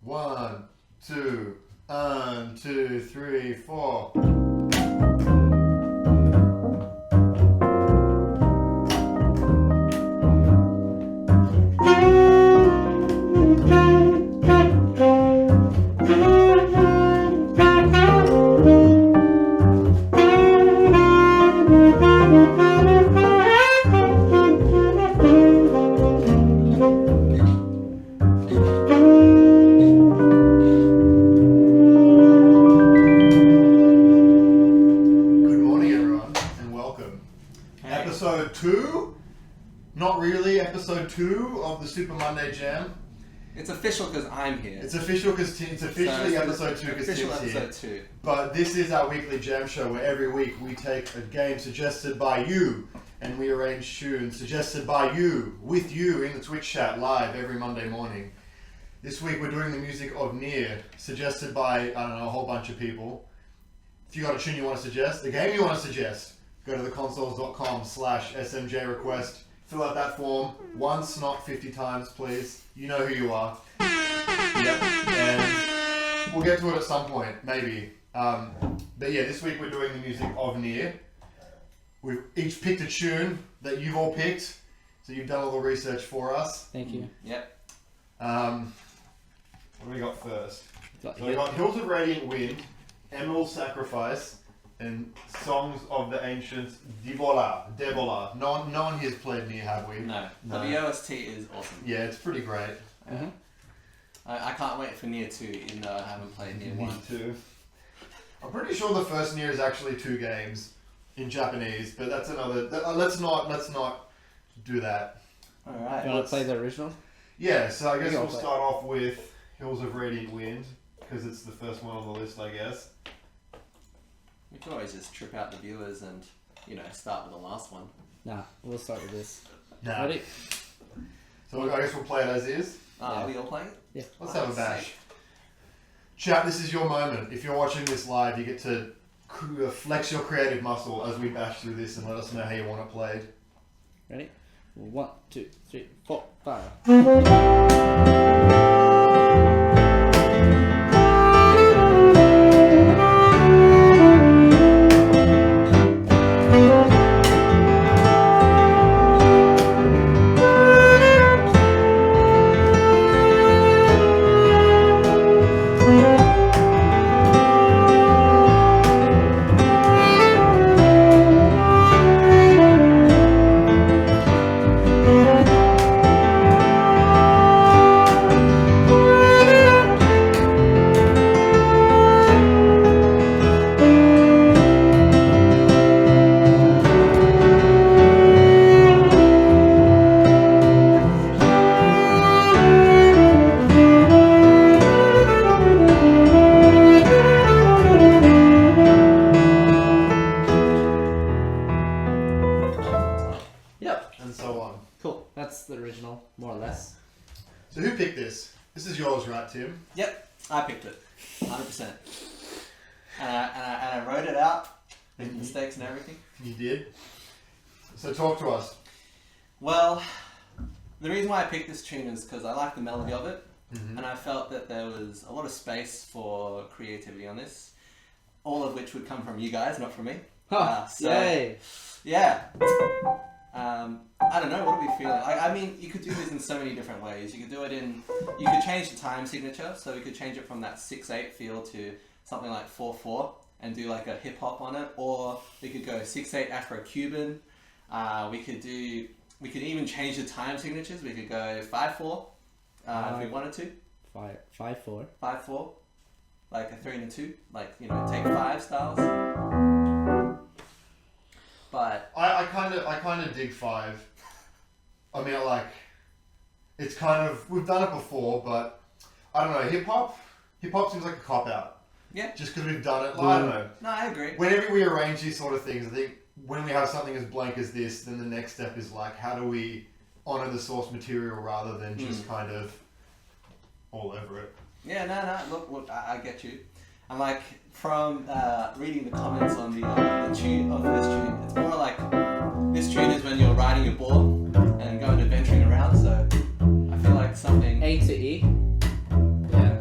1, 2, 1, 2, 3, 4. Episode 2 of the Super Monday Jam. It's official because I'm here. It's official because it's officially episode 2 because Tim's here. Episode 2. But this is our weekly jam show where every week we take a game suggested by you and we arrange tunes suggested by you, with you in the Twitch chat live every Monday morning. This week we're doing the music of NieR, suggested by, I don't know, a whole bunch of people. If you got a tune you want to suggest, a game you want to suggest, go to theconsoles.com/SMJ request. Fill out that form once, not 50 times, please. You know who you are. Yep. And we'll get to it at some point, maybe. But yeah, this week we're doing the music of NieR. We've each picked a tune that you've all picked. So you've done all the research for us. Thank you. Yep. What do we got first? So we got Hills of Radiant Wind, Emerald Sacrifice, and Songs of the Ancients, Devola. No one here's played NieR, have we? No. The OST is awesome. Yeah, it's pretty great. Mm-hmm. I can't wait for NieR 2, even though I haven't played NieR 1. Me too. I'm pretty sure the first NieR is actually 2 games in Japanese, but that's another. Let's not do that. All right. You want to play the original? Yeah, so I guess we'll start off with Hills of Radiant Wind because it's the first one on the list, I guess. We can always just trip out the viewers and, start with the last one. Nah, we'll start with this. Nah. Ready? So I guess we'll play it as is. Are we all playing? Yeah. Let's have a bash. Chat, this is your moment. If you're watching this live, you get to flex your creative muscle as we bash through this and let us know how you want it played. Ready? 1, 2, 3, 4, 5. So who picked this? This is yours, right, Tim? Yep, I picked it, 100%. And I wrote it out with mistakes and everything. You did? So talk to us. Well, the reason why I picked this tune is because I like the melody of it, and I felt that there was a lot of space for creativity on this, all of which would come from you guys, not from me. Yay! Yeah. I don't know, what are we feeling? I mean, you could do this in so many different ways. You could do it you could change the time signature, so we could change it from that 6/8 feel to something like 4/4 and do like a hip hop on it, or we could go 6/8 Afro-Cuban. We could even change the time signatures. We could go 5/4 if we wanted to. 5/4. 5/4, like a 3 and a 2, like take 5 styles. But I kind of dig 5. I mean, it's kind of, we've done it before, but I don't know. Hip hop seems like a cop out. Yeah. Just because we've done it. I don't know. No, I agree. Whenever we arrange these sort of things, I think when we have something as blank as this, then the next step is like, how do we honor the source material rather than just kind of all over it? Yeah, no. Look, I get you. And like from reading the comments on the tune of this tune, it's more like this tune is when you're riding a board and going adventuring around. So I feel like something A to E. Yeah.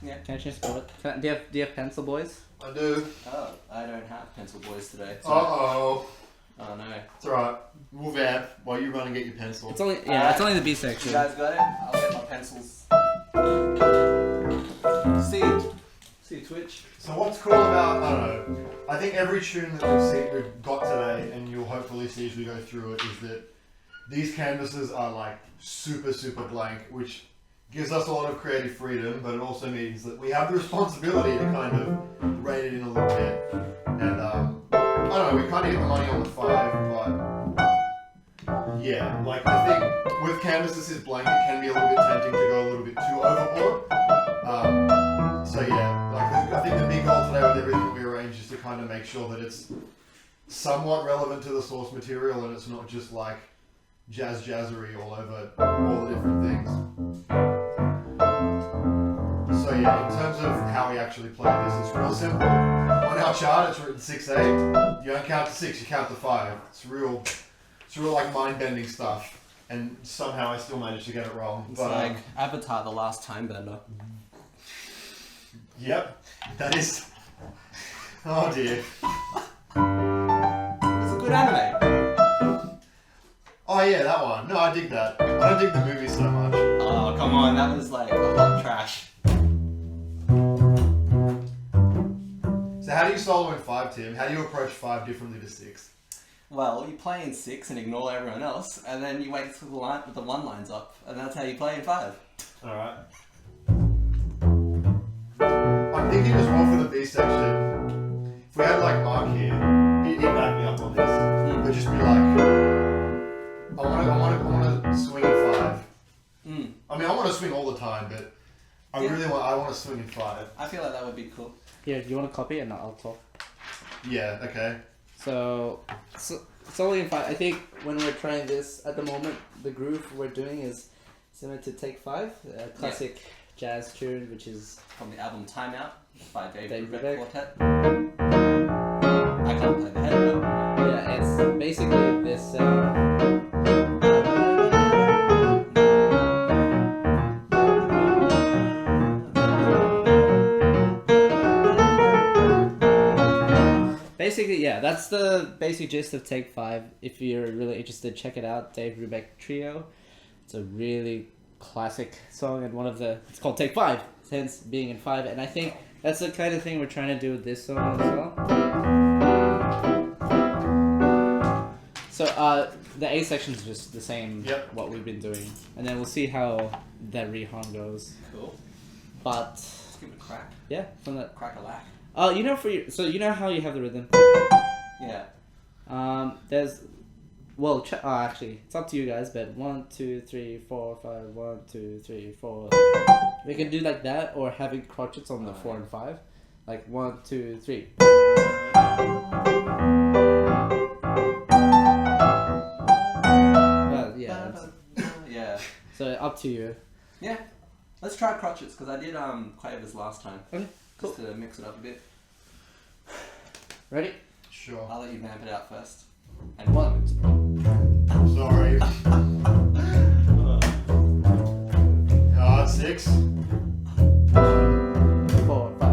Yeah. Can I change the chord? Do you have pencil, boys? I do. Oh, I don't have pencil boys today. So. Uh-oh. Oh no. It's alright. We'll vamp while you run and get your pencil. It's only Alright. it's only the B You section. guys got it? I'll get my pencils. See Twitch. So what's cool about, I don't know, I think every tune that we've got today, and you'll hopefully see as we go through it, is that these canvases are like super, super blank, which gives us a lot of creative freedom, but it also means that we have the responsibility to kind of rein it in a little bit. And I don't know, we kind of hit the money on the 5, but yeah, like I think with canvases is blank, it can be a little bit tempting to go a little bit too overboard. So yeah, like I think the big goal today with everything we arrange is to kind of make sure that it's somewhat relevant to the source material and it's not just like jazzery all over all the different things. So yeah, in terms of how we actually play this, it's real simple. On our chart, it's written 6/8. You don't count to 6, you count to 5. It's real like mind-bending stuff. And somehow I still managed to get it wrong. It's But like Avatar: The Last Time Bender. yep, that is. Oh dear. It's a good anime. Oh yeah, that one. No, I dig that. I don't dig the movie so much. Oh come on, that was like a hot trash. So how do you solo in 5, Tim? How do you approach 5 differently to 6? Well, you play in 6 and ignore everyone else, and then you wait till the 1 lines up, and that's how you play in 5. Alright. I'm thinking as well for the B section, if we had like Mark here, he'd back me up on this. But just be like, I want to swing in 5. I mean, I want to swing all the time, but I want to swing in 5. I feel like that would be cool. Here, do you want to copy it and I'll talk? Yeah, okay. So it's only in 5. I think when we're trying this at the moment, the groove we're doing is similar to Take 5, a classic jazz tune, which is From the album Time Out by Dave Dave Brubeck Brubeck. Quartet. I can't play the head, but yeah, it's basically this. Basically, yeah, that's the basic gist of Take 5. If you're really interested, check it out. Dave Brubeck Trio. It's a really classic song and it's called Take 5, hence being in 5. And I think that's the kind of thing we're trying to do with this song as well. So the A section is just the same, what we've been doing. And then we'll see how that Rihan goes. cool. But, Let's give it a crack. yeah, from that. Crack-a-lack. You know you know how you have the rhythm? Yeah. There's, well, actually, it's up to you guys, but 1, 2, 3, 4, 5, 1, 2, 3, 4. We can do like that, or having crotchets on the 4 and 5. Like 1, 2, 3. Well, yeah. Yeah. So up to you. Yeah. Let's try crotchets, because I did quavers last time. Okay, cool. Just to mix it up a bit. Ready? Sure. I'll let you vamp it out first. And 1. Sorry. Hard 6. 4, 5.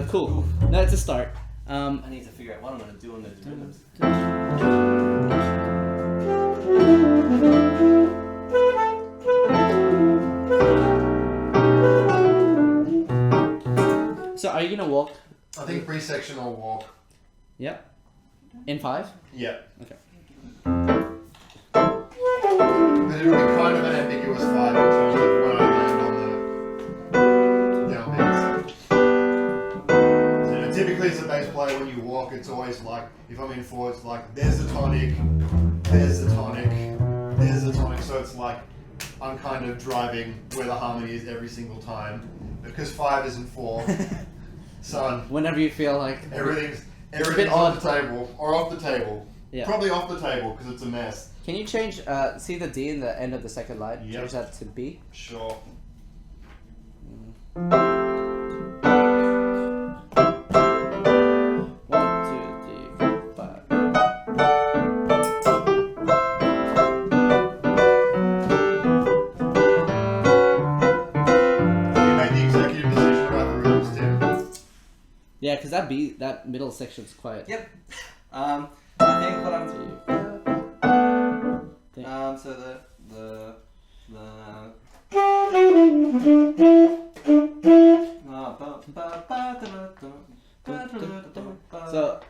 Cool. That's a start. I need to figure out what I'm going to do on those rhythms. So are you gonna walk? I think pre-section or walk. Yeah. In 5? Yeah. Okay. But it'll be kind of an like there's a tonic, there's a tonic, there's a tonic. So it's like I'm kind of driving where the harmony is every single time because 5 isn't 4. Son, Whenever you feel like everything's bit on odd. the table or off the table. Yeah. Probably off the table because it's a mess. Can you change? See the D in the end of the second line. Yep. Change that to B. Sure. One, two, three, four, five. You made the executive decision about the rules, Tim. Yeah, because that middle section's quite. Yep. I think what I'm so So,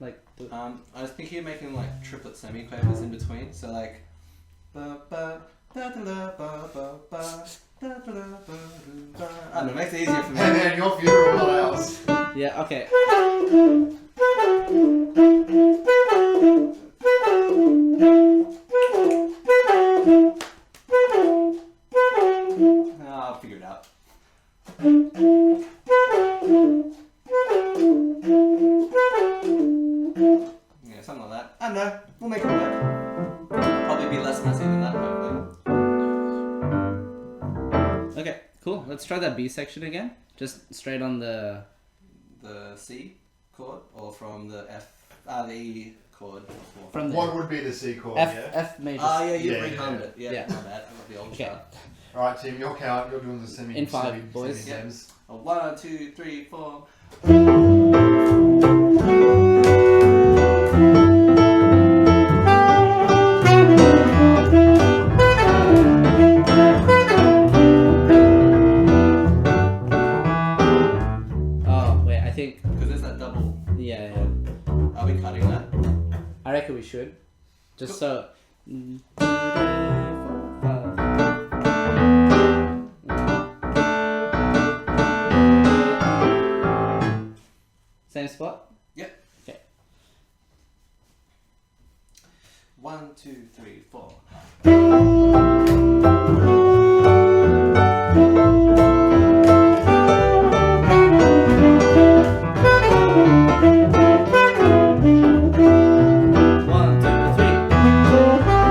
like, I was thinking of making like triplet semiquavers in between, so like I don't know, it makes it easier for me. Hey man, your funeral, not ours. yeah, okay. I'll figure it out. Yeah, something like that. I don't know. We'll make it work. Probably be less messy than that, hopefully. Okay, cool. Let's try that B section again. Just straight on the. The C chord, or from the the E chord. From the What would be the C chord? F, Yeah. F major. Yeah, you Yeah, rehomed yeah. it. Yeah, Yeah. my bad. I got the old Okay. chart. All right, Tim, your count. You're doing the semi. In 5, boys. Semi-stems. 1, 2, 3, 4. Oh wait, I think. Because there's that double. Yeah. Are we cutting that? I reckon we should. Just so. Same spot? Yep. Okay. 1, 2, 3, 4. One, two, three.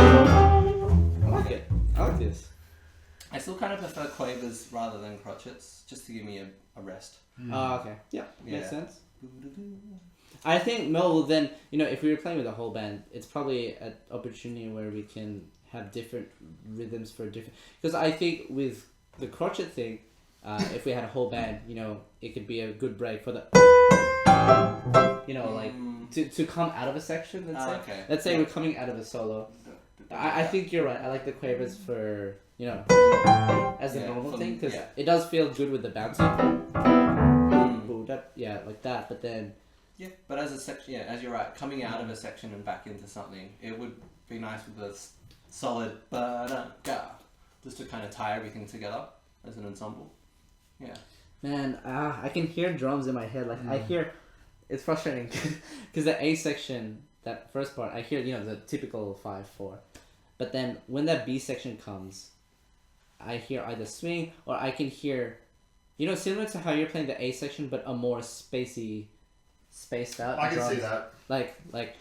I like it. I like this. I still kind of prefer quavers rather than crotchets, just to give me a rest. Oh, okay. Yeah, makes Yeah. sense. I think Mel will then, if we were playing with a whole band, it's probably an opportunity where we can have different rhythms for different. Because I think with the crotchet thing, if we had a whole band, it could be a good break for the. Like to come out of a section. Let's say. Okay. Let's say we're coming out of a solo. I think you're right. I like the quavers for as a Yeah, normal for- thing because yeah. it does feel good with the bouncing. Ooh, like that. But then. Yeah, but as a section, as you're right, coming out of a section and back into something, it would be nice with the solid ba-da-ga, just to kind of tie everything together as an ensemble. Yeah. Man, I can hear drums in my head. Like I hear, it's frustrating because the A section, that first part, I hear the typical 5/4, but then when that B section comes, I hear either swing or I can hear, similar to how you're playing the A section, but a more spaced out. I can drums. see that. Like,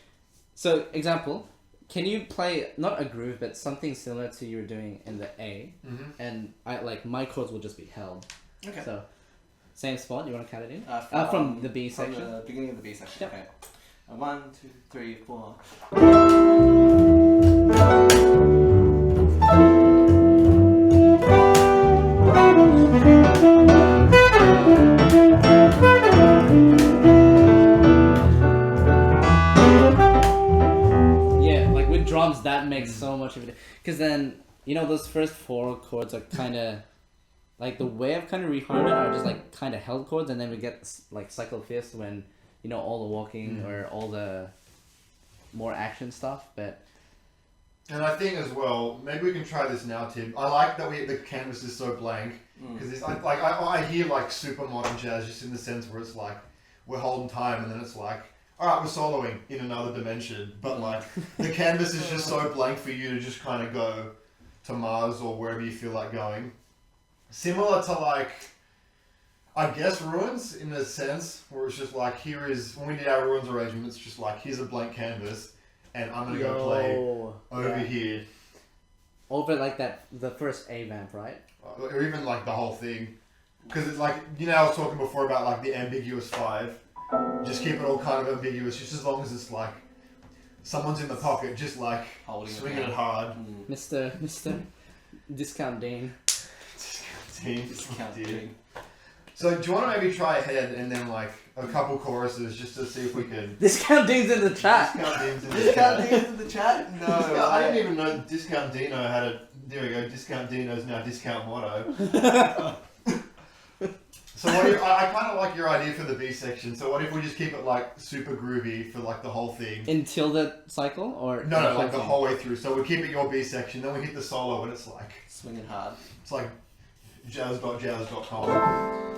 so example, can you play not a groove but something similar to you were doing in the A, and my chords will just be held. Okay. So, same spot. You want to count it in? From the B section. From the beginning of the B section. Yep. Okay. 1, 2, 3, 4. Yeah, like with drums, that makes so much of it. Because then, you know, those first 4 chords are kind of like the way I've kind of reharmed it are just like kind of held chords, and then we get like cycle fifths when, you know, all the walking or all the more action stuff. But And I think as well, maybe we can try this now, Tim. I like that the canvas is so blank because I hear like super modern jazz just in the sense where it's like we're holding time and then it's like, all right, we're soloing in another dimension, but like the canvas is just so blank for you to just kind of go to Mars or wherever you feel like going. Similar to like, I guess Ruins in a sense where it's just like here is when we did our Ruins arrangement, it's just like here's a blank canvas. And I'm gonna go play over here. Over like that, the first A vamp, right? Or even like the whole thing. Because it's like, you know, I was talking before about like the ambiguous 5. Just keep it all kind of ambiguous, just as long as it's like someone's in the pocket, just like Holding swinging it hard. Mr. Discount Dean. Discount Dean. So do you want to maybe try ahead and then like a couple choruses just to see if we can... Discount Dean's in the chat! Discount Dean's in the Discount chat. Dean's in the chat? No. I didn't even know Discount Dino had a... There we go, Discount Dino's now Discount Motto. So what if, I kind of like your idea for the B section, so what if we just keep it like super groovy for like the whole thing? Until the cycle? Or No, like the whole way through. So we keep it your B section, then we hit the solo and it's like... Swinging hard. It's like jazz.jazz.com.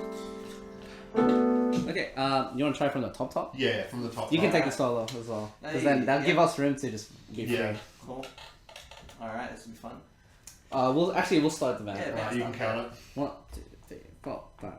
Okay, you want to try from the top? Yeah, from the top. You can take the solo as well. Because Hey, then that'll give us room to just be free. Yeah. Cool. Alright, this will be fun. We'll start the band. Yeah, Alright, you can count it. 1, 2, 3, 4, 5.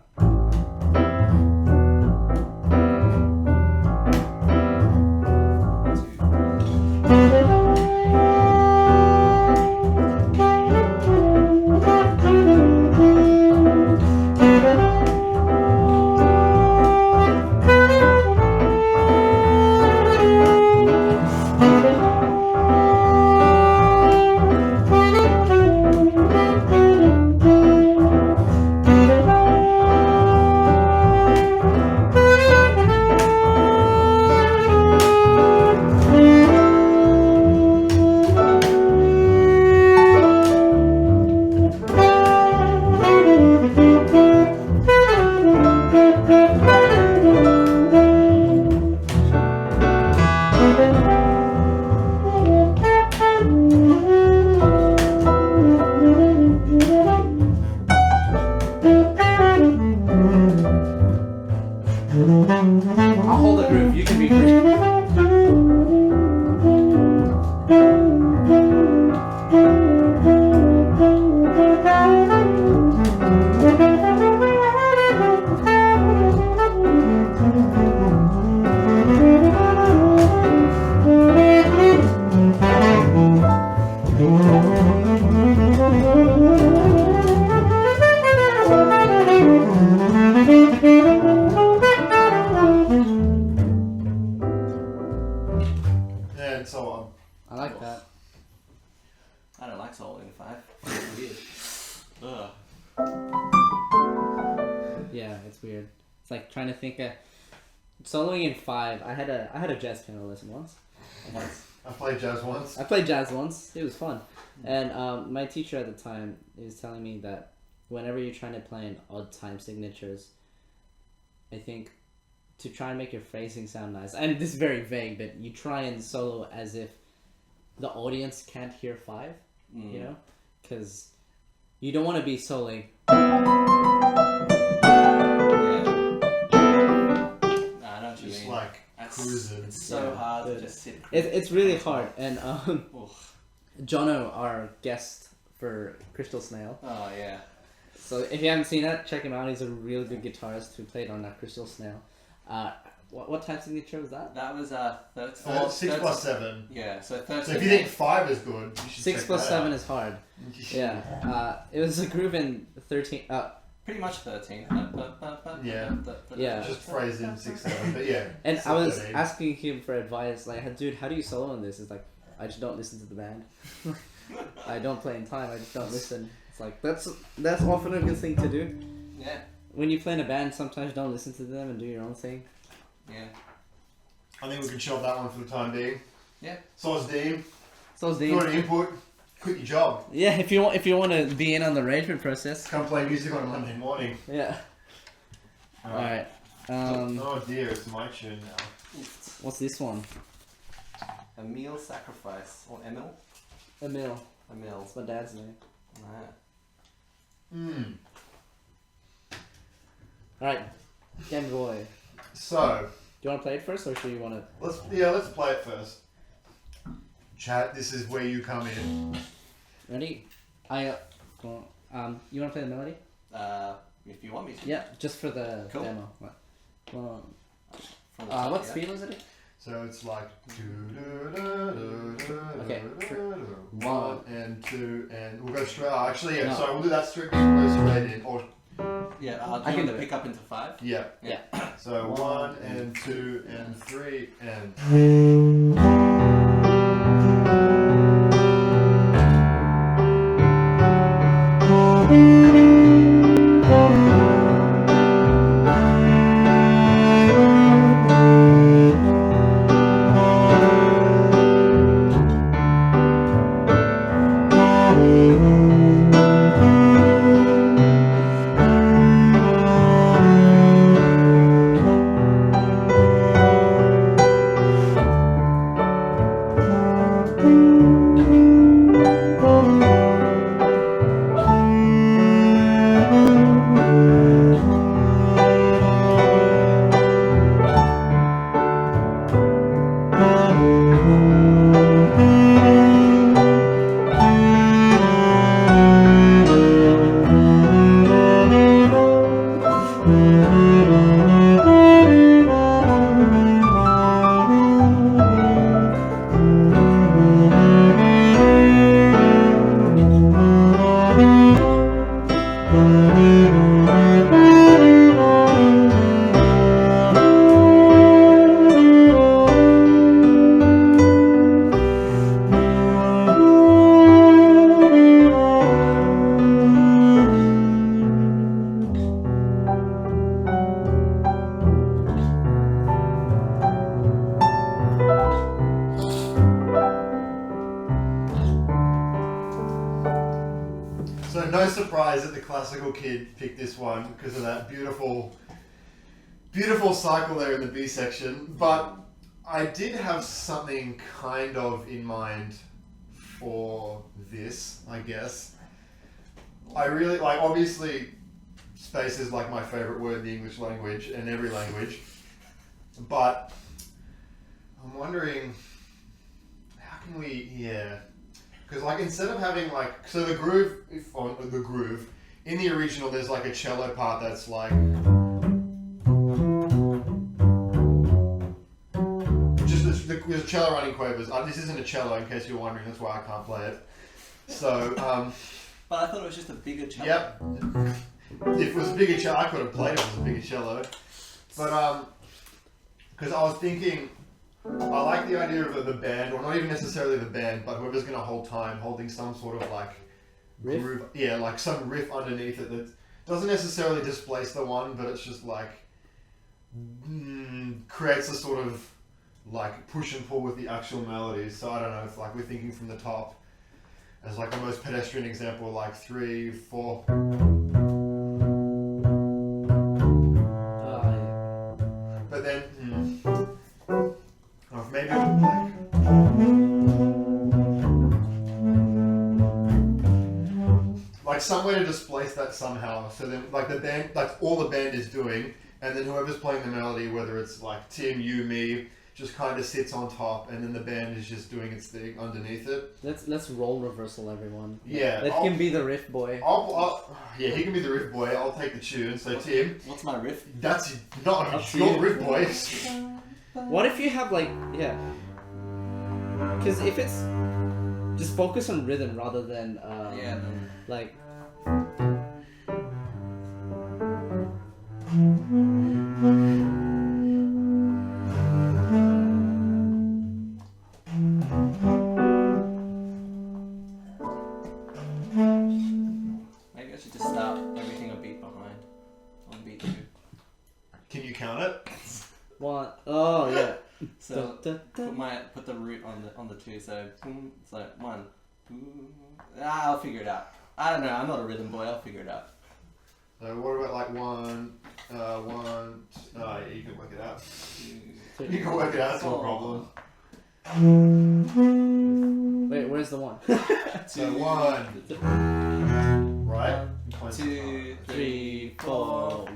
I'll hold the groove, you can be free. And so on. I like that. I don't like soloing 5. It's weird. Ugh. Yeah, it's weird. It's like trying to think soloing in 5. I had a jazz piano lesson once. I played jazz once. I played jazz once. It was fun. And my teacher at the time is telling me that whenever you're trying to play in odd time signatures, I think to try and make your phrasing sound nice, and this is very vague, but you try and solo as if the audience can't hear 5, you know? Because you don't want to be soloing. Yeah. I know what you Just mean. like cruising. It's so Yeah. hard to just sit. It's really hard. And Oof. Jono, our guest for Crystal Snail. Oh yeah. So if you haven't seen that, check him out. He's a really good guitarist who played on that Crystal Snail. What time signature was that? That was 6 plus 7. Yeah, so 13. So if you think 5 is good, you should 6 check plus that 7 out. is hard. Yeah. It was a groove in 13. Pretty much 13. Yeah. Yeah. Just phrased in 6/7, but yeah. And it's I was 13. asking him for advice, like, dude, how do you solo on this? It's like, I just don't listen to the band. I don't play in time. I just don't listen. It's like that's often a good thing to do. Yeah. When you play in a band, sometimes don't listen to them and do your own thing. Yeah. I think we can shelve that one for the time being. Yeah. So is Dean. So is If you want an input, quit your job. Yeah, if you want to be in on the arrangement process. Come play music on a Monday morning. Yeah. All right. Oh dear, it's my tune now. What's this one? A meal sacrifice. Or Emil? Emil. Emil. That's my dad's name. Right. All right. Game Boy. So Do you want to play it first, or should you want to? let's play it first. Chat, this is where you come in. Ready? You want to play the melody? If you want me to. Yeah, just for the Cool. demo. From the top, What yeah. speed was it? So it's like Okay. 1 and 2 and we'll go straight. Actually, yeah. No. So we'll do that straight in. Or Yeah, I can do do pick up into 5. yeah. Yeah. So 1 and 2 and 3 and. So no surprise that the classical kid picked this one because of that beautiful cycle there in the B section. But I did have something kind of in mind for this, I guess. I really like, obviously, space is like my favorite word in the English language and every language. But I'm wondering, how can we, because like instead of having like, so the groove, in the original there's like a cello part that's like, just there's a cello running quavers. This isn't a cello in case you're wondering, that's why I can't play it. So, But I thought it was just a bigger cello. yep. If it was a bigger cello, I could have played it if it was a bigger cello. But, because I was thinking, I like the idea of the band, or not even necessarily the band, but whoever's going to hold time, holding some sort of like Riff? groove, like some riff underneath it that doesn't necessarily displace the one, but it's just like creates a sort of like push and pull with the actual melodies. So I don't know if like we're thinking from the top as like the most pedestrian example, like 3, 4. But then, or maybe like some way to displace that somehow. So then, like the band, like all the band is doing, and then whoever's playing the melody, whether it's like Tim, you, me, just kind of sits on top, and then the band is just doing its thing underneath it. Let's role reversal everyone. Yeah, Let him be the riff boy. Yeah, he can be the riff boy. I'll take the tune. So Tim, What's my riff? that's not Up to your you. riff boy. What if you have like because if it's just focus on rhythm rather than Yeah. like count it. 1. Oh yeah. So Da, da, da. put the root on the 2. So it's like 1. I'll figure it out. I don't know. I'm not a rhythm boy. I'll figure it out. So what about like 1, 1? Yeah, you can work it out. 2, You can work it out. It's no problem. Wait, where's the 1? So 1. Right. 2, 3, 4, 1.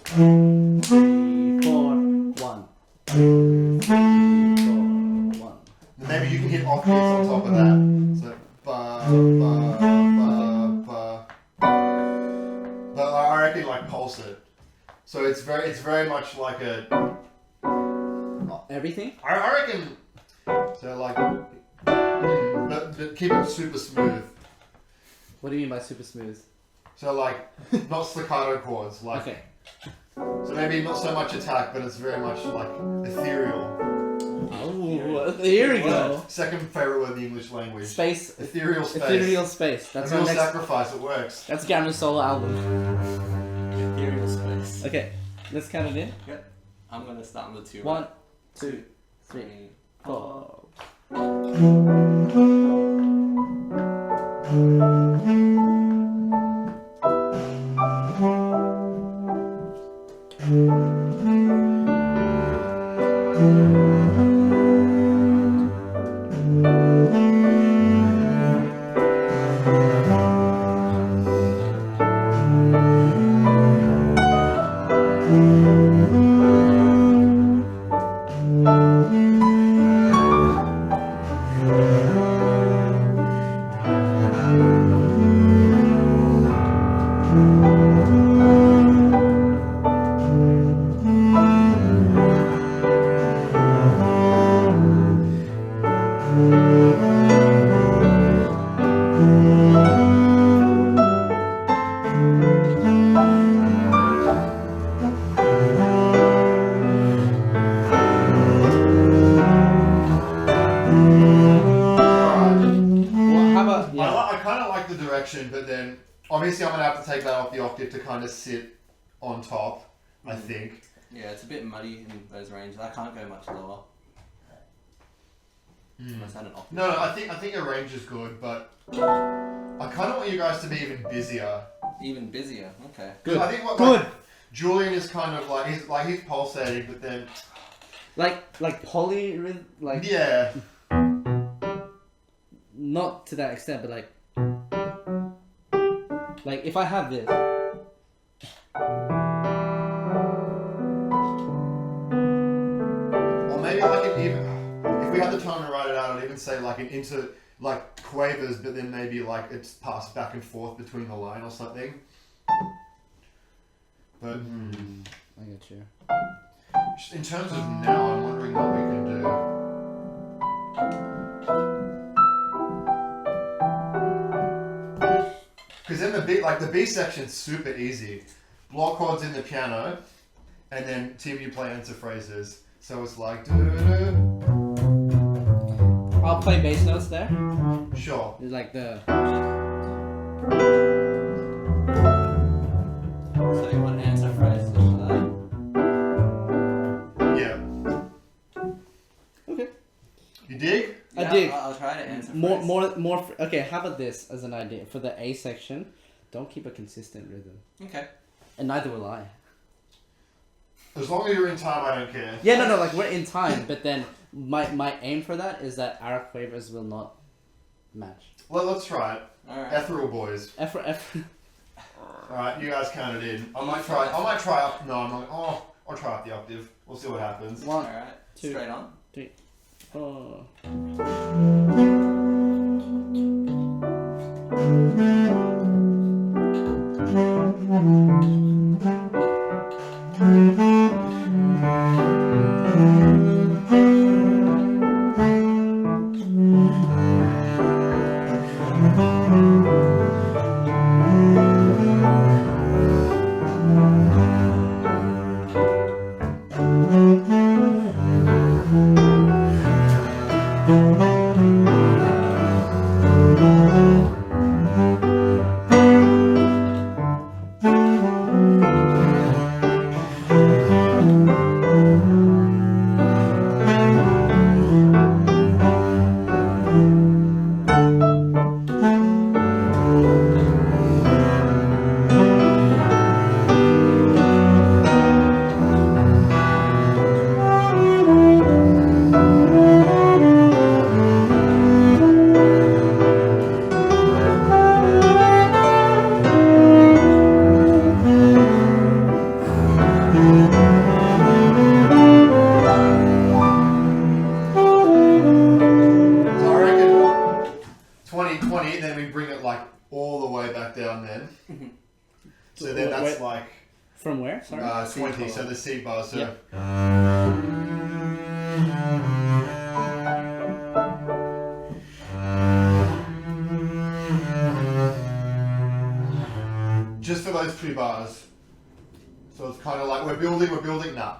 3, 4, 1. 3, 4, 1. Maybe you can hit octaves on top of that. So ba ba ba ba. But I reckon like pulse it. So it's very much like a. Everything? I reckon. So like, but keep it super smooth. What do you mean by super smooth? So like, not staccato chords. Like, Okay. so maybe not so much attack, but it's very much like ethereal. Oh, here we go. Second favorite word in the English language. Space. Ethereal space. Ethereal space. That's our Ethereal next. sacrifice. It works. That's Gamra's solo album. Ethereal space. Okay, let's count it in. Yep. I'm gonna start on the 2. 1, Right? 2, 3, 4. But then obviously I'm gonna have to take that off the octave to kind of sit on top. I think. Yeah, it's a bit muddy in those ranges. I can't go much lower. Unless I had an octave. No, I think your range is good, but I kind of want you guys to be even busier. Even busier. Okay. Good. I think Good. Julian is kind of like he's pulsating, but then Like poly, like yeah. not to that extent, but like if I have this. Or maybe like if we had the time to write it out, I'd even say like like quavers, but then maybe like it's passed back and forth between the line or something. But I get you. just in terms of now, I'm wondering what we can do. Because then the B section's super easy. Block chords in the piano, and then Tim, you play answer phrases. So it's like I'll play bass notes there. Sure. It's like the. So you want answer phrases for that? Yeah. Okay. You dig? I dig. I'll try to answer More. Okay, how about this as an idea for the A section? Don't keep a consistent rhythm, Okay. and neither will I. As long as you're in time, I don't care. Yeah, no, like we're in time, but then my aim for that is that our quavers will not match. Well, let's try it. Alright. Ethereal boys. F. Alright, you guys count it in. I might try up. No, I'm not. Oh, I'll try up the octave. We'll see what happens. 1, Alright. 2, Straight on. 3, 4. down then. So then that's like from where? Sorry. 20. So the C bar. So. Yep. Just for those 2 bars. So it's kind of like we're building, nah.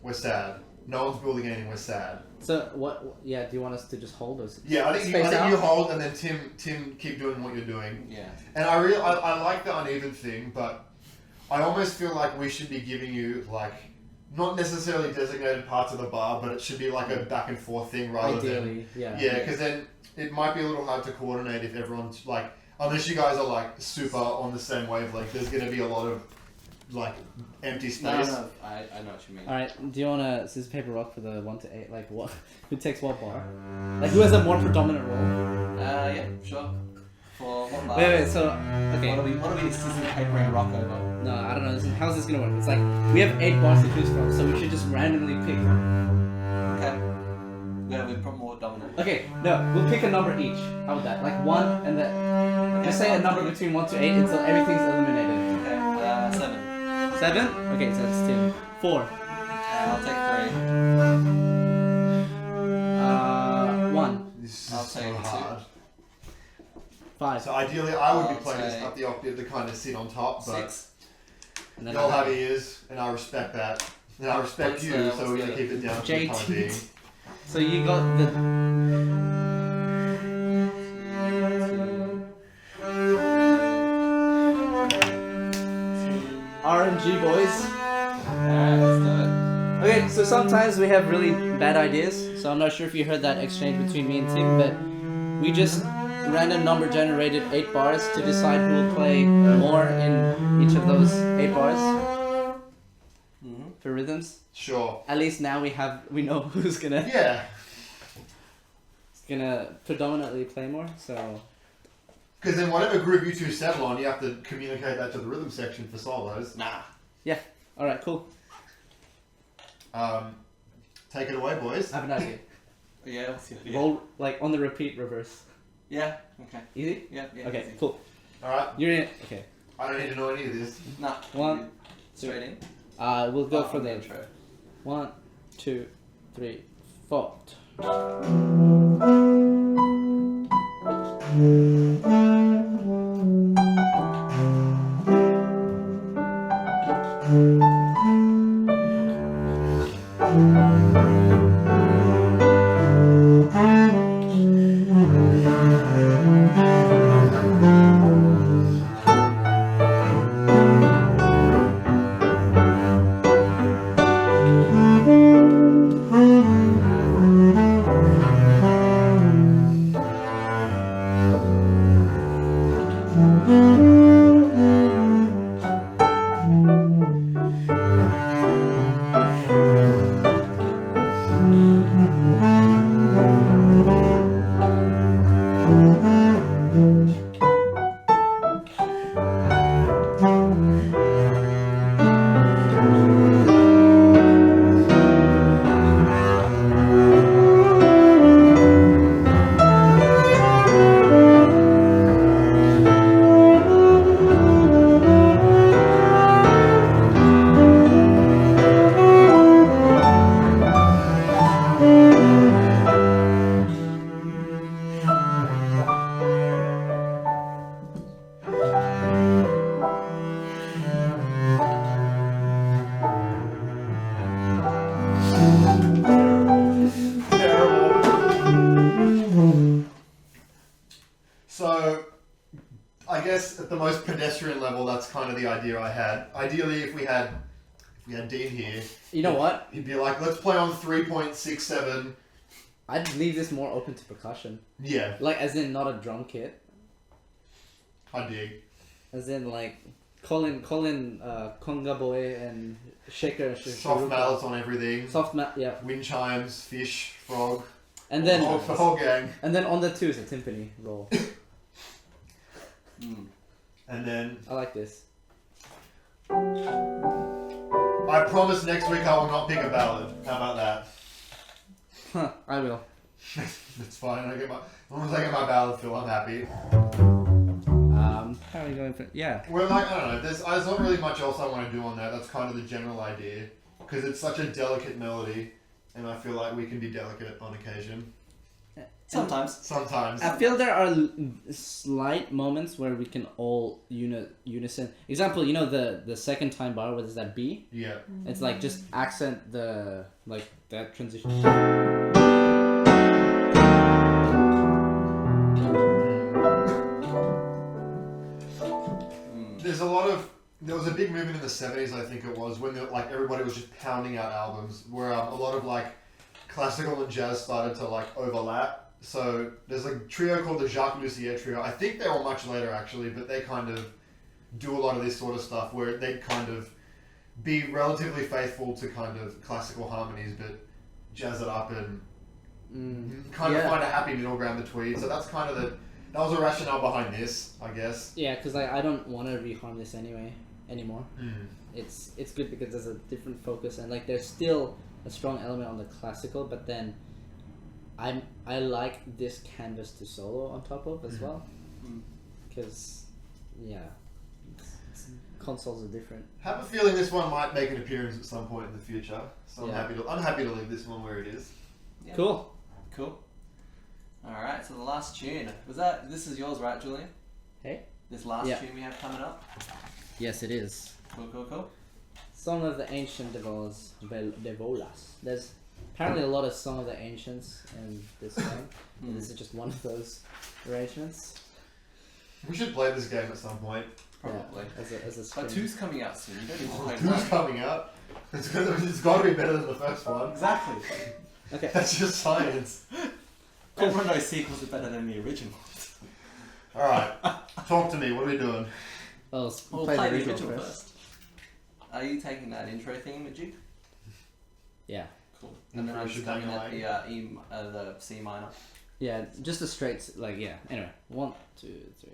We're sad. No one's building anything, we're sad. So what? Yeah. Do you want us to just hold those? Yeah, I think you hold, and then Tim keep doing what you're doing. Yeah. And I like the uneven thing, but I almost feel like we should be giving you like not necessarily designated parts of the bar, but it should be like a back and forth thing rather Ideally, than yeah. because then it might be a little hard to coordinate if everyone's like unless you guys are like super on the same wavelength. There's going to be a lot of like empty space. No, I know what you mean. All right. Do you want to scissors paper rock for the 1 to 8? Like what? Who takes what bar? Like who has a more predominant role? Yeah, sure. For what bar? Wait. So okay. What are we scissors papering rock over? No, I don't know. How's this gonna work? It's like we have 8 bars to choose from, so we should just randomly pick. Okay. Yeah, we've got more dominant. Okay. No, we'll pick a number each. How about that? Like 1 and then just say a number between 1 to 8 until everything's eliminated. Okay. 7. 7? Okay, so that's 2. 4. I'll take 3. 1. This is I'll so take hard. 5. So ideally, I would be I'll playing this take up the octave to kind of sit on top, but 6. And then y'all have ears, and I respect that. And I respect What's you, the- so we're what's gonna the- keep it down to the JT. time being. So you got the RNG boys. Alright, let's do it. Okay, so sometimes we have really bad ideas. So I'm not sure if you heard that exchange between me and Tim, but we just random number generated 8 bars to decide who will play more in each of those 8 bars for rhythms. Sure. At least now we know who's gonna predominantly play more. So Because then whatever group you two settle on, you have to communicate that to the rhythm section for solos. Nah. all right, cool. Take it away, boys. I have an idea. Yeah, what's the idea? Roll like on the repeat reverse. Yeah, okay. Easy. Yeah, Okay, easy. cool. Alright, You're in it. Okay. I don't need to know any of this. Nah. 1, Straight in. we'll go for the the intro. 1, 2, 3, 4. So, I guess at the most pedestrian level, that's kind of the idea I had. Ideally, if we had Dean here, You know what? he'd be like, let's play on 3.67. I'd leave this more open to percussion. Yeah, Like, as in not a drum kit. I dig. As in, like, Colin, Conga Boy and Shaker. Soft mallets on everything. Yeah. Wind chimes, fish, frog. And then, the whole gang. and then on the 2 is a timpani roll. And then I like this. I promise next week I will not pick a ballad. How about that? Huh, I will. It's fine. As long as I get my ballad fill, I'm happy. I'm probably going for Well, like, I don't know. There's not really much else I want to do on that. That's kind of the general idea. Because it's such a delicate melody. And I feel like we can be delicate on occasion. Sometimes. I feel there are slight moments where we can all unison. Example, you know the second time bar, what is that, B? Yeah. It's like just accent the, like, that transition. There was a big movement in the 70s, I think it was, when like everybody was just pounding out albums, where a lot of like classical and jazz started to like overlap. So there's a trio called the Jacques Lussier trio. I think they were much later actually, but they kind of do a lot of this sort of stuff where they kind of be relatively faithful to kind of classical harmonies, but jazz it up and kind of find a happy middle ground between. So that's kind of that was a rationale behind this, I guess. Yeah, because I don't want to reharm this anymore. It's good because there's a different focus, and like there's still a strong element on the classical, but then I like this canvas to solo on top of as well, because consoles are different. Have a feeling this one might make an appearance at some point in the future, so I'm happy to leave this one where it is. Yeah. Cool. Alright, so the last tune. This is yours, right, Julian? Hey? This last tune we have coming up? Yes, it is. Cool. Song of the Ancient Devolas. There's apparently a lot of Song of the Ancients in this song. And this is just one of those arrangements. We should play this game at some point. Probably. Yeah, as a but 2's coming out soon. You don't need to play 2's coming out. It's got to be better than the first one. Exactly. Okay. That's just science. Everyone knows sequels are better than the originals. Alright, talk to me. What are we doing? We'll play the original first. Are you taking that intro theme, Majid? Yeah. Cool. And then I'm just coming at the C minor. Yeah, just a straight, like, yeah. Anyway, 1, 2, 3.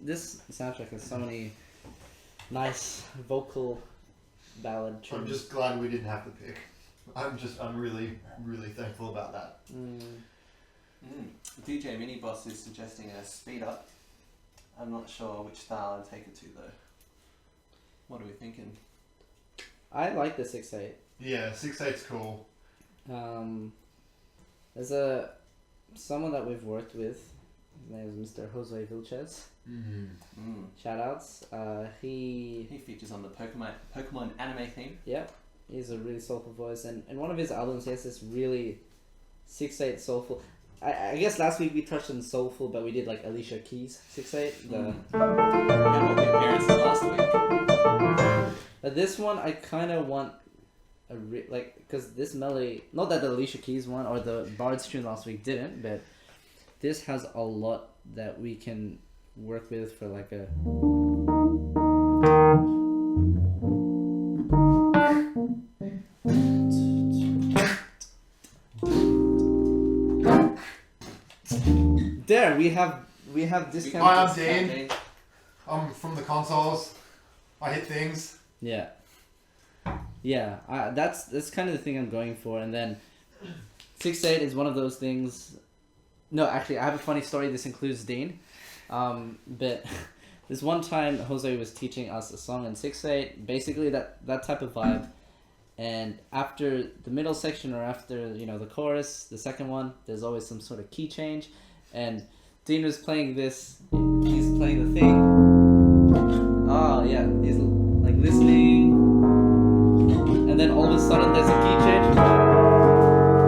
This soundtrack has so many nice vocal ballad tunes. I'm just glad we didn't have to pick. I'm really thankful about that. DJ Miniboss is suggesting a speed up. I'm not sure which style I'd take it to though. What are we thinking? I like the 6/8. Yeah, 6/8's cool. There's someone that we've worked with. His name is Mr. Jose Vilches. Shout outs. He features on the Pokemon anime theme. Yeah, he's a really soulful voice, and in one of his albums he has this really 6/8 soulful. I guess last week we touched on soulful, but we did like Alicia Keys 6/8. We had all the appearances last week. But this one I kind of want because this melody, not that the Alicia Keys one or the Bard's tune last week didn't, but this has a lot that we can work with for like a. There, right. We have discount. Hi, I'm Dean. I'm from the consoles. I hit things. Yeah. Yeah, that's kind of the thing I'm going for, and then 6/8 is one of those things. No, actually, I have a funny story. This includes Dean, but this one time Jose was teaching us a song in 6/8, basically that type of vibe, and after the middle section or after the chorus, the second one, there's always some sort of key change, and Dean was playing this. He's playing the thing. Oh yeah, he's like listening. And then all of a sudden there's a key change.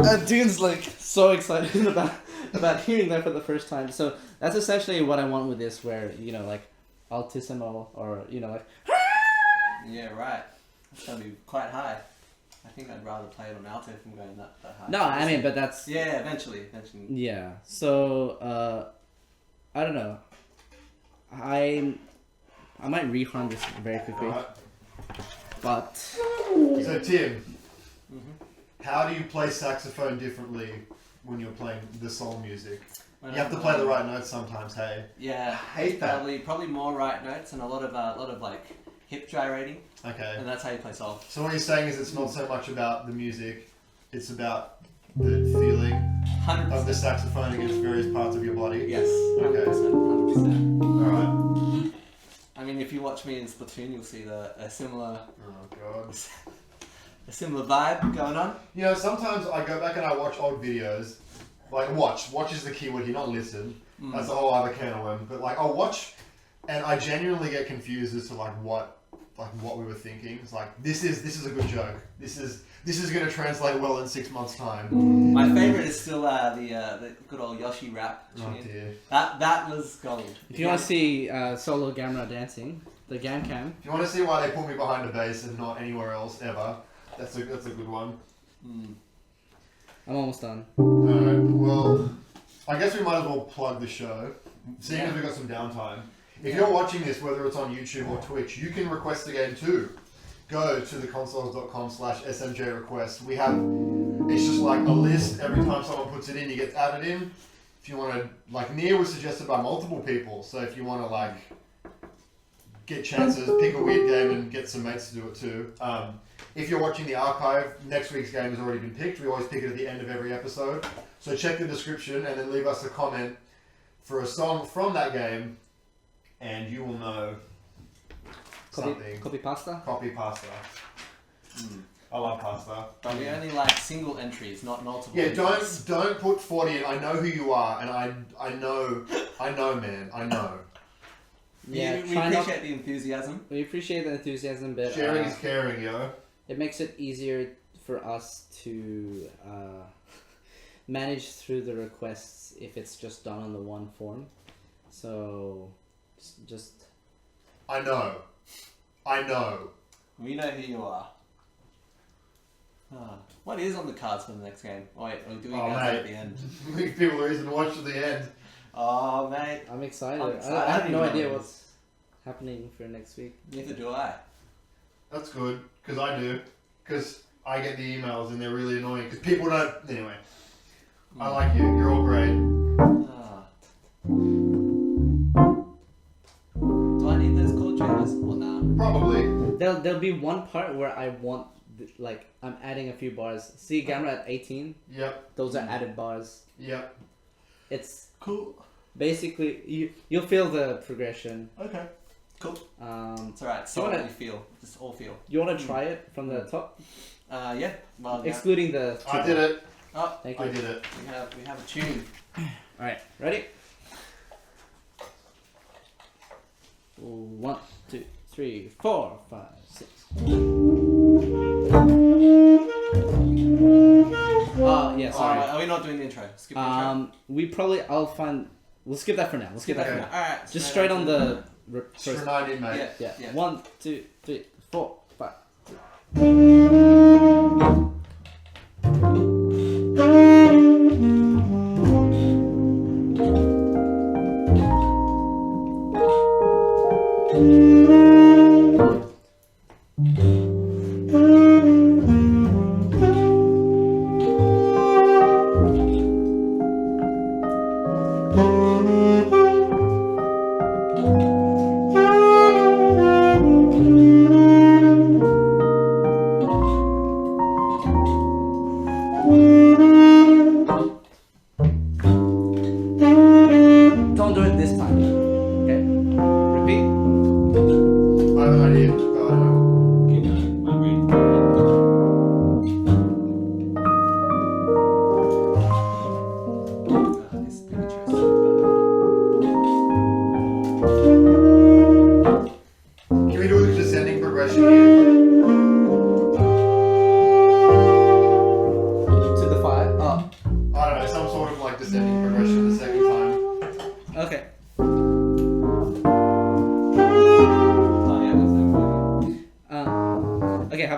And Dean's like so excited about hearing that for the first time. So that's essentially what I want with this, where like altissimo or like. Yeah, right. That's gonna be quite high. I think I'd rather play it on alto if I'm going that high. No, I mean, but that's. Yeah, eventually. Yeah. So I don't know. I might reharm this very quickly. Right. But So Tim, how do you play saxophone differently when you're playing the soul music? You have to play the right notes sometimes. Hey. Yeah, I hate that. Probably more right notes and a lot of like hip gyrating, Okay. and that's how you play soul. So what you're saying is it's not so much about the music, it's about the feeling 100%. of the saxophone against various parts of your body. Yes. Okay. 100%. All right. I mean, if you watch me in Splatoon, you'll see a similar Oh god. vibe going on. Sometimes I go back and I watch old videos. Like watch is the key word here, not listen. That's a whole other can of worms. But like I'll watch, and I genuinely get confused as to what we were thinking. It's like this is a good joke. This is going to translate well in 6 months' time. My favorite is still the good old Yoshi rap Oh tune. dear. That was gold. if you want to see solo Gamra dancing, the Gam Cam. If you want to see why they put me behind the bass and not anywhere else ever, that's a good one. I'm almost done. Alright, well, I guess we might as well plug the show, seeing as we've got some downtime. If you're watching this, whether it's on YouTube or Twitch, you can request a game too. Go to theconsoles.com/smj request. We have, it's just like a list. Every time someone puts it in, you get added in. If you want to, like NieR was suggested by multiple people, so if you want to like get chances, pick a weird game and get some mates to do it too. If you're watching the archive, next week's game has already been picked. We always pick it at the end of every episode. So check the description and then leave us a comment for a song from that game, and you will know something. Copy pasta? Copy pasta. I love pasta. But we only like single entries, not multiple. Yeah, entries. don't put 40 in. I know who you are, and I know, man. I know. Yeah, we appreciate the enthusiasm. We appreciate the enthusiasm, but Sharing is caring, yo. it makes it easier for us to manage through the requests if it's just done on the one form. So, just... I know. We know who you are. What is on the cards for the next game? Oh, wait, we're doing that at the end. Give people a reason to watch to the end. Oh, mate. I'm excited. I'm excited. I have no I don't idea even know what's happening for next week. Neither do I. That's good, because I do. Because I get the emails and they're really annoying. Because people don't... Anyway. I like you. You're all great. Do I need those chord changes? Well, nah. Probably. There'll be one part where I want, like, I'm adding a few bars. See Gamra at 18? Yep. Those are added bars. Yep. It's Cool. basically, you'll feel the progression. Okay. Cool. It's alright. So what you feel. Just all feel. You want to try it from the top? Yeah. Well, Excluding the... I did it. Oh, Thank you. I did it. we have a tune. Alright, ready? 1, 2, 3, 4, 5, 6. Yeah, sorry. Are we not doing the intro? Skip the intro. We'll skip that for now. We'll skip that for Okay. now. Alright. Just straight on the Straight first. on in, mate. Yeah. 1, 2, 3, 4, 5.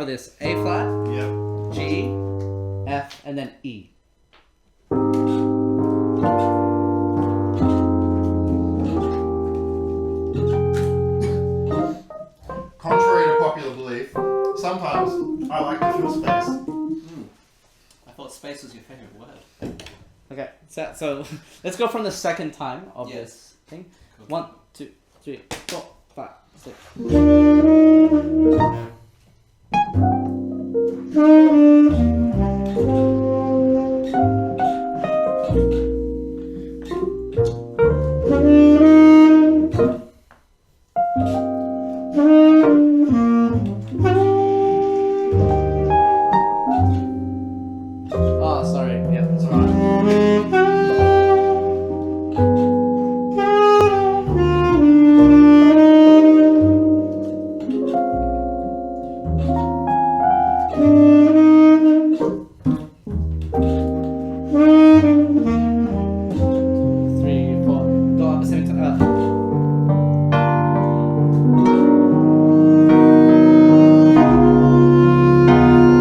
this: A flat, Yep. G, F, and then E. Contrary to popular belief, sometimes I like to fill space. I thought space was your favorite word. Okay, so let's go from the second time of Yes. this thing. Cool. 1, 2, 3, 4, 5, 6. Oh, sorry. Yeah, It's alright. Three, four. Go up the same time.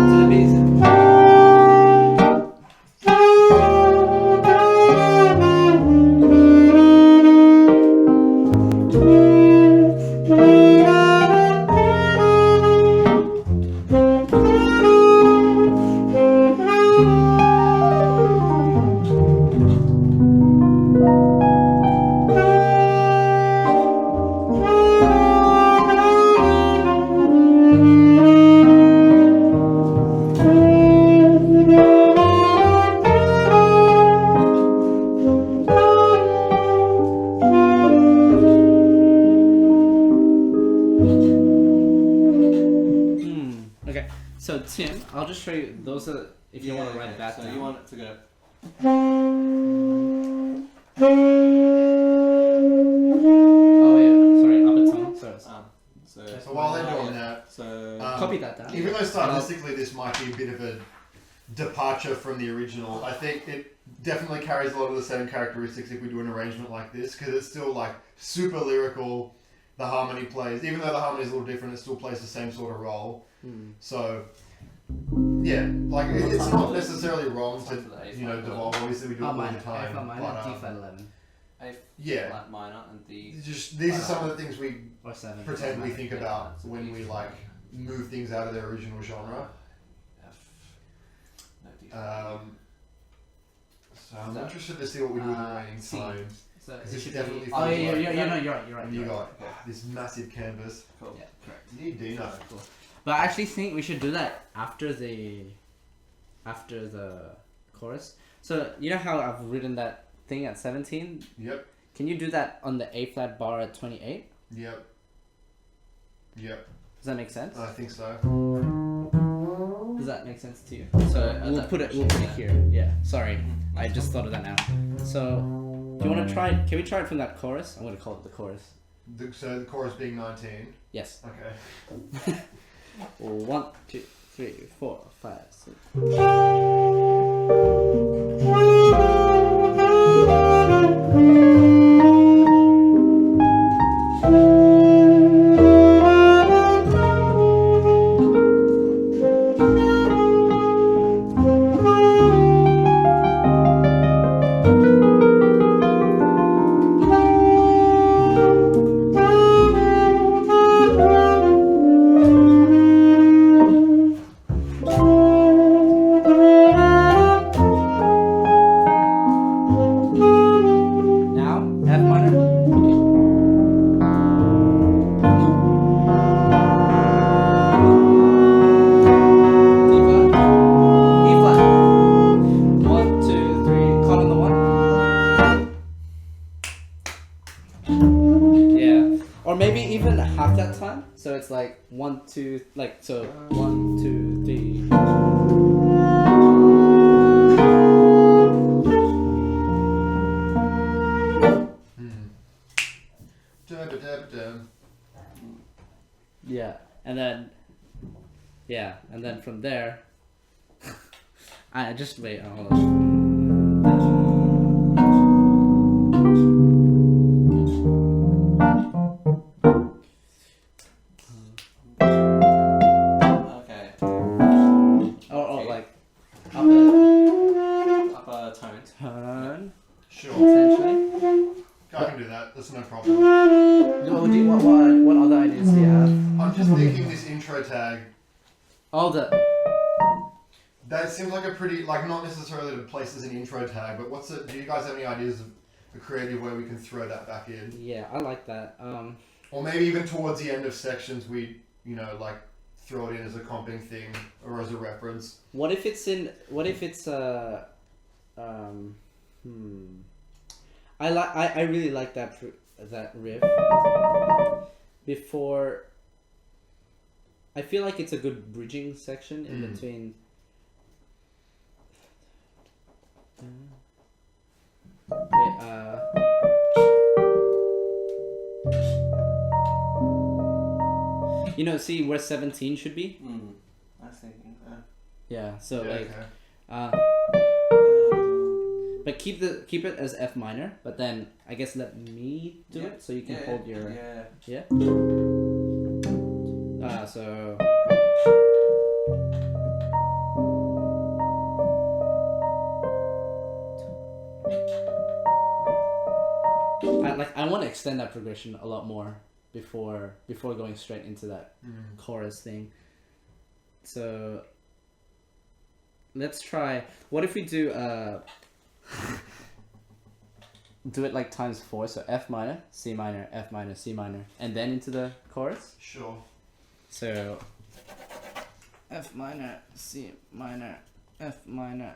To the beats. Okay, so Tim, I'll just show you. Those are if you want to write that So down. you want it to go. Oh yeah, sorry, up a tone. Sorry. So while they're doing that, So Copy that down. even though stylistically this might be a bit of a departure from the original, I think it definitely carries a lot of the same characteristics if we do an arrangement like this, because it's still like super lyrical. The harmony plays, even though the harmony is a little different, it still plays the same sort of role. So yeah, like it's not necessarily wrong to devolve. Obviously, we do it all the minor, time. A flat minor, but, D flat 11, A yeah, flat minor and D. just these are some of the things we or 7. pretend we think about when we like move things out of their original genre. F. No, D. So I'm interested to see what we do with the remaining C. time. So Because it this should definitely be. Oh feels yeah, like- you're right. And you got this massive canvas. Cool. Yeah, correct. You need Dino. Cool. But I actually think we should do that after the chorus. So you know how I've written that thing at 17? Yep. Can you do that on the A flat bar at 28? Yep. Yep. Does that make sense? I think so. Does that make sense to you? So So at we'll that put it position, here. Yeah. Sorry, I just thought of that now. So do you want to try? Can we try it from that chorus? I'm gonna call it the chorus. So the chorus being 19. Yes. Okay. 1, 2, 3, 4, 5, 6. Now F minor. D flat. E flat. 1, 2, 3. Caught on the 1. Yeah. Or maybe even half that time. So it's like 1, 2, like so 1, 2, 3. Dum-ba-dum-dum. Yeah. And then from there I just wait, hold on. Okay. What other ideas do you have? I'm just thinking this intro tag. Oh, the That seems like a pretty, like, not necessarily to place as an intro tag, but do you guys have any ideas of a creative way we can throw that back in? yeah, I like that. Or maybe even towards the end of sections, we, like, throw it in as a comping thing or as a reference. What if it's I really like that riff. Before, I feel like it's a good bridging section in between. See where 17 should be? I was thinking that. Yeah, so Yeah, okay. But keep it as F minor, but then I guess let me do it so you can hold your yeah. So I want to extend that progression a lot more before going straight into that chorus thing. So let's try. What if we do do it like times 4? So F minor, C minor, F minor, C minor, and then into the chorus. Sure. So F minor, C minor, F minor,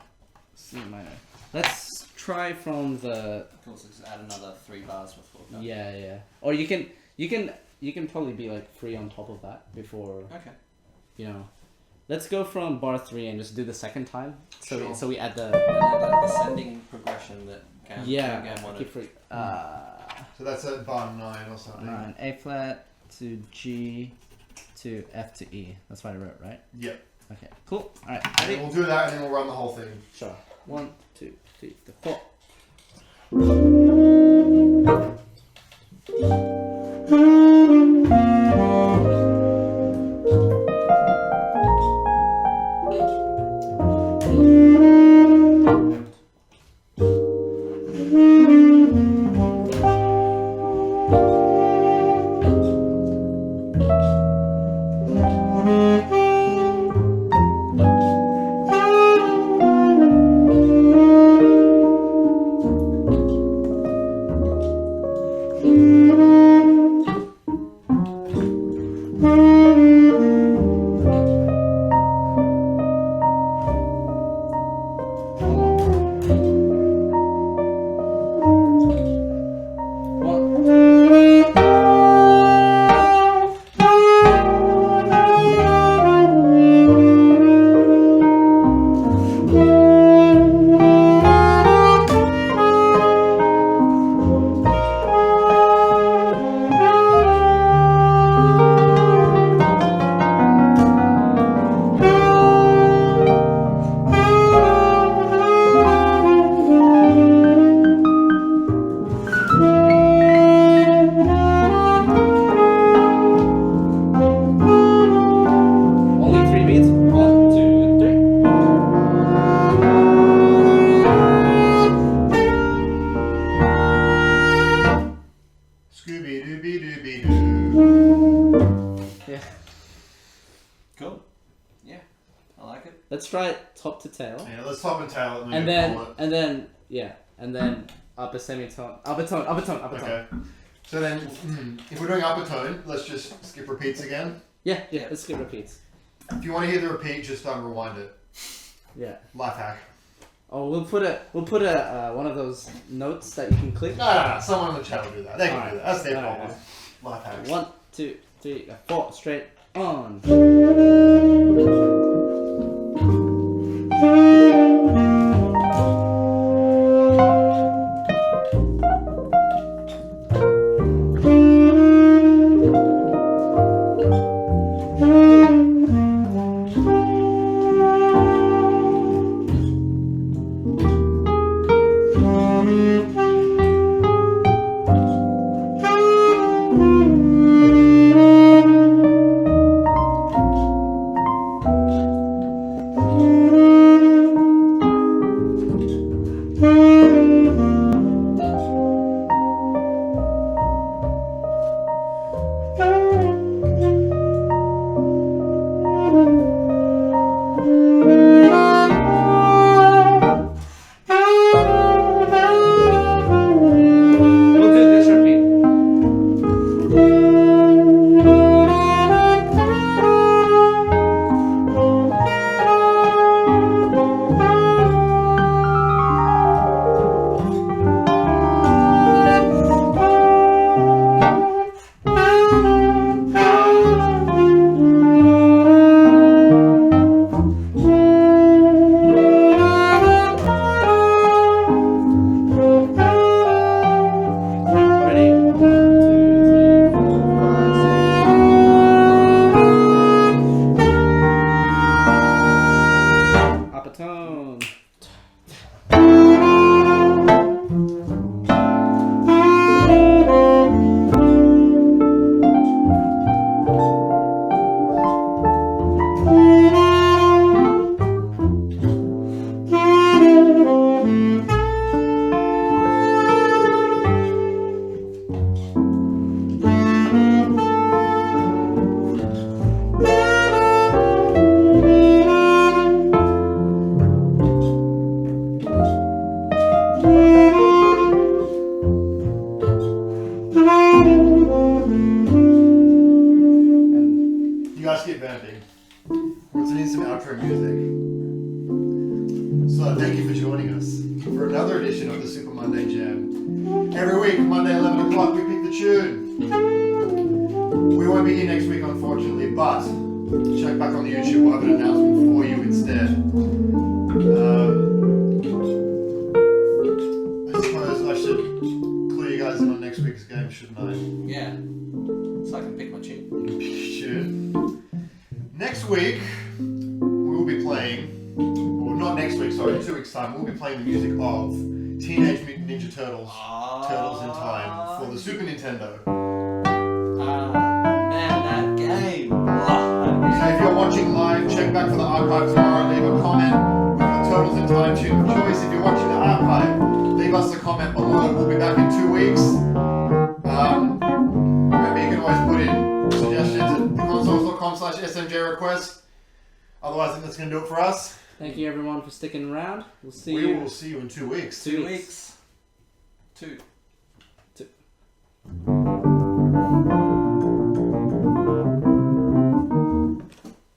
C minor. Let's try from the. Of course, just add another 3 bars before. Yeah. Or you can probably be like 3 on top of that before. Okay. Let's go from bar 3 and just do the second time. So we add the. And then that descending progression that Cam wanted. So that's at bar 9 or something. 9, A flat to G to F to E. That's what I wrote, right? Yep. Okay, cool. Alright, And ready? then we'll do that and then we'll run the whole thing. Sure. 1, 2, 3, 4. Let's try it top to tail. Yeah, let's top and tail it. And then upper semitone, upper tone. Okay. So then, if we're doing upper tone, let's just skip repeats again. Yeah. Let's skip repeats. If you want to hear the repeat, just rewind it. Yeah. Life hack. Oh, we'll put a one of those notes that you can click. No. Someone on the chat will do that. They can do that. That's their All problem. Life hacks. 1, 2, 3, 4, straight on. let's get vamping. What's an instant outro music? So thank you for joining us for another edition of the Super Monday Jam. Every week, Monday 11 o'clock, we pick the tune. We won't be here next week, unfortunately, but check back on the YouTube. We'll have an announcement for you instead. I suppose I should clue you guys in on next week's game, shouldn't I? Yeah. So I can pick my tune. You can pick your tune. Next week, we will be playing, or not next week, sorry, in 2 weeks' time, we'll be playing the music of Teenage Mutant Ninja Turtles, Turtles in Time, for the Super Nintendo. Man, that game. So if you're watching live, check back for the archive tomorrow, leave a comment with your Turtles in Time tune of choice. If you're watching the archive, leave us a comment below. We'll be back in 2 weeks. Remember, you can always put in suggestions at theconsoles.com/smjrequest. Otherwise, I think that's going to do it for us. Thank you everyone for sticking around. We'll see We you. will see you in 2 weeks. 2 weeks. 2.